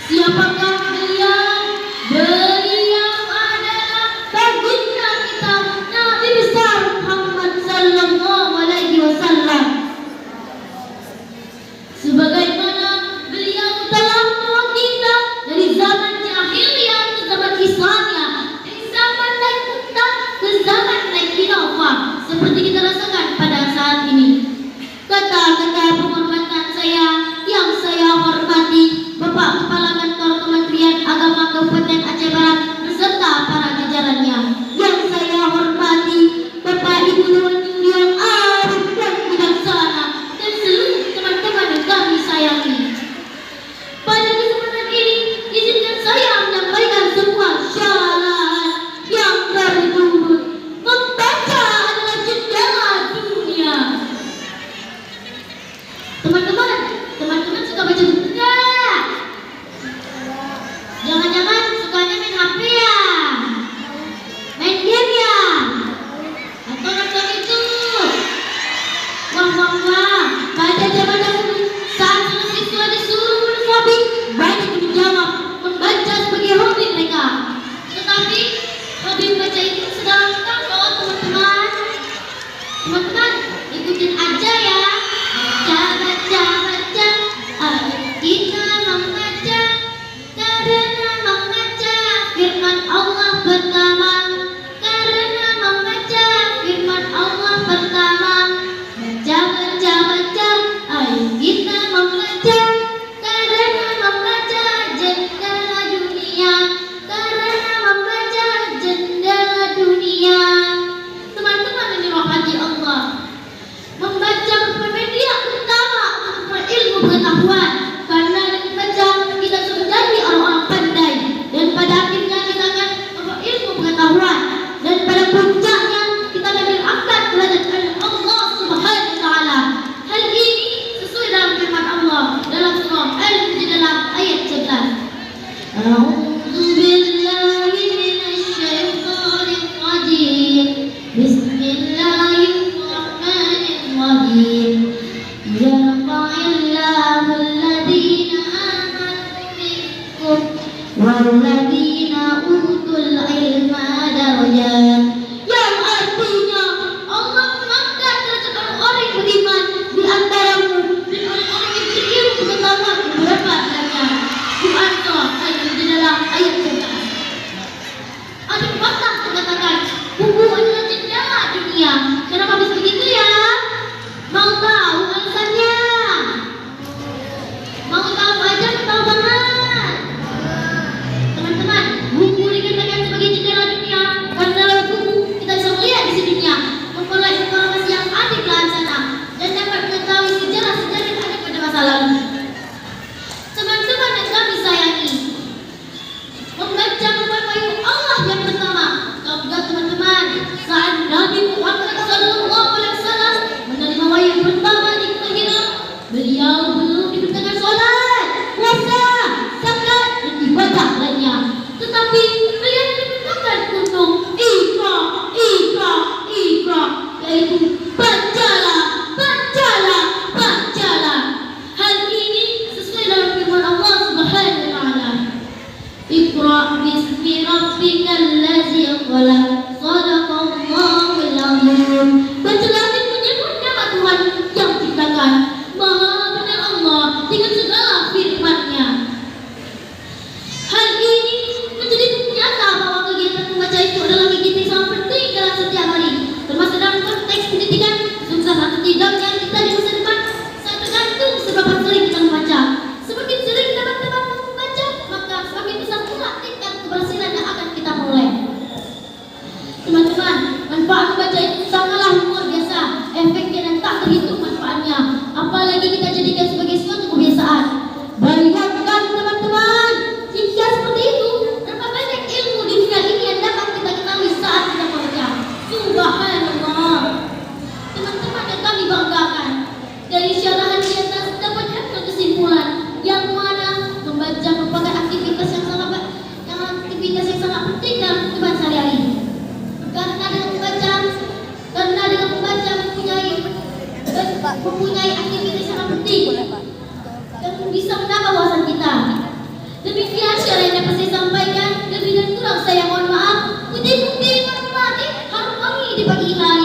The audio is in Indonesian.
Siapakah beliau? Beliau adalah baginda kita Nabi besar Muhammad sallallahu alaihi wasallam. Sebagaimana beliau telah menolong kita dari zaman jahiliyah ke zaman Islamiyah, dari zaman naik unta ke zaman naik Innova, seperti kita rasakan pada saat ini. Kata-kata penghormatan saya yang saya hormati Bapak Kepala Kantor Kementerian Agama Kabupaten Aceh Barat beserta para jajarannya. Yang saya hormati Bapak Ibu yang arif dan bijaksana dan seluruh teman-teman yang kami sayangi. Pada kesempatan ini izinkan saya menyampaikan sebuah syarat yang berturut. Membaca adalah jendela dunia. Teman-teman suka baca buku nggak? Jangan-jangan sukanya main HP ya? Main game ya? Atau nonton itu? Wah, pada zaman dahulu saat siswa disuruh menulis hobi, banyak yang menjawab membaca sebagai hobi mereka. Tetapi hobi membaca itu sedang langka loh teman-teman. Teman-teman, ikutin aja ya. Baca, ayo kita membaca, karena membaca firman Allah pertama, karena membaca firman Allah pertama. Baca, ayo kita membaca, karena membaca jendela dunia, karena membaca jendela dunia. Teman-teman yang dirahmati Allah, membaca merupakan media utama untuk berilmu pengetahuan, karena dengan membaca kita bisa menjadi orang-orang pandai, dan pada akhirnya kita akan berilmu pengetahuan, dan pada puncaknya kita akan diangkat derajat oleh Allah Subhanahu wa taala. Hal ini sesuai dalam firman Allah dalam surah Al-Hijr dalam ayat 11. A'udzu billahi minasy syaithanir rajim. Bismillahirrahmanirrahim. Yarfa'illahu alladhina amanu minkum walladhina utul ilma darajat. Yang artinya Allah mengangkat derajat orang-orang yang beriman di antaramu dan orang-orang yang berilmu pengetahuan beberapa derajat. Quran surah Al-Hijr dalam ayat 11. Ada pepatah mengatakan buku adalah jendela dunia. Kenapa bisa begitu ya? Mau tahu alasannya? Mau tahu aja, tahu banget. Teman-teman, buku dikatakan sebagai jendela dunia karena lewat buku kita bisa melihat isi dunia, memperoleh informasi yang ada di belahan sana, dan dapat mengetahui sejarah-sejarah yang ada pada masa lalu. Teman-teman yang kami sayangi, membaca merupakan Allah yang pertama. Tahu enggak teman-teman, saat Nabi Muhammad SAW menerima wahyu pertama di kelahiran, beliau belum diperintahkan sholat, puasa, zakat, dan ibadah lainnya. Tetapi beliau diperintahkan untuk Iqra, yaitu bacalah. Hal ini sesuai dalam firman Allah Subhanahu wa taala. Iqra bismi rabbikal ladzi khalaq, shadaqallahul azim. Bacalah dengan menyebut nama Tuhan yang ciptakan. Maha benar Allah dengan segala firman-Nya. Hal ini menjadi bukti nyata bahwa kegiatan membaca itu adalah kegiatan yang sangat penting dalam setiap hari, termasuk dalam konteks pendidikan. Sukses atau tidaknya kita di masa depan sangat tergantung seberapa sering kita membaca. Semakin sering teman-teman membaca, maka semakin besar pula tingkat keberhasilan yang akan kita peroleh. Teman-teman, manfaat membaca itu sangatlah luar biasa, efeknya dan tak terhitung manfaatnya. Apalagi kita jadikan sebagai suatu kebiasaan. Bayangkan teman-teman, jika seperti itu, berapa banyak ilmu di dunia ini yang dapat kita ketahui saat kita membaca. Subhanallah. Teman-teman yang kami banggakan, dari syarahan di atas dapat diambil kesimpulan yang mana membaca merupakan aktivitas yang sangat penting dalam kehidupan sehari-hari. Karena dengan membaca mempunyai aktivitas yang sangat penting dan bisa menambah wawasan kita. Demikian syarah yang dapat saya sampaikan. Lebih dan kurang saya mohon maaf. Putih-putih hormati harmoni di pagi hari.